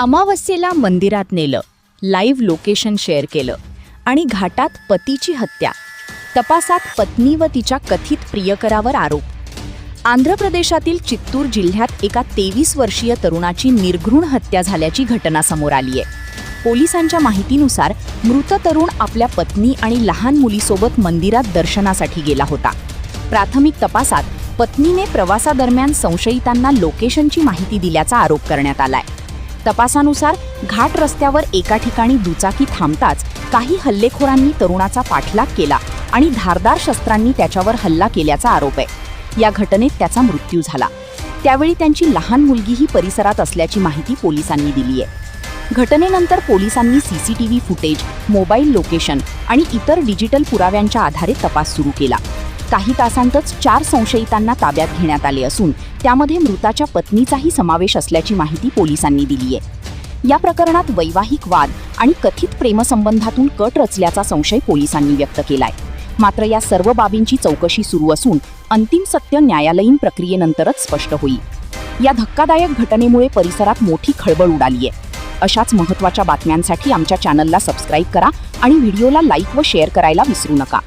अमावस्येला मंदिरात नेलं, live location share केलं आणि घाटात पतीची हत्या. तपासात पत्नी व तिच्या कथित प्रियकरावर आरोप. आंध्र प्रदेशातील चित्तूर जिल्ह्यात एका 23 वर्षीय तरुणाची निर्घृण हत्या झाल्याची घटना समोर आली आहे. पोलिसांच्या माहितीनुसार मृत तरुण आपल्या पत्नी आणि लहान मुलीसोबत मंदिरात दर्शनासाठी गेला होता. प्राथमिक तपासात पत्नीने प्रवासादरम्यान संशयितांना लोकेशनची माहिती दिल्याचा आरोप करण्यात आलाय. तपासानुसार घाट रस्त्यावर एका ठिकाणी दुचाकी थांबताच काही हल्लेखोरांनी तरुणाचा पाठलाग केला आणि धारदार शस्त्रांनी त्याच्यावर हल्ला केल्याचा आरोप आहे. या घटनेत त्याचा मृत्यू झाला. त्यावेळी त्यांची लहान मुलगीही परिसरात असल्याची माहिती पोलिसांनी दिली आहे. घटनेनंतर पोलिसांनी सीसीटीव्ही फुटेज, मोबाईल लोकेशन आणि इतर डिजिटल पुराव्यांच्या आधारे तपास सुरू केला. काही तासांतच 4 संशयितांना ताब्यात घेण्यात आले असून त्यामध्ये मृताच्या पत्नीचाही समावेश असल्याची माहिती पोलिसांनी दिली आहे. या प्रकरणात वैवाहिक वाद आणि कथित प्रेमसंबंधातून कट रचल्याचा संशय पोलिसांनी व्यक्त केलाय. मात्र या सर्व बाबींची चौकशी सुरू असून अंतिम सत्य न्यायालयीन प्रक्रियेनंतरच स्पष्ट होईल. या धक्कादायक घटनेमुळे परिसरात मोठी खळबळ उडाली आहे. अशाच महत्त्वाच्या बातम्यांसाठी आमच्या चॅनलला सबस्क्राईब करा आणि व्हिडिओला लाईक व शेअर करायला विसरू नका.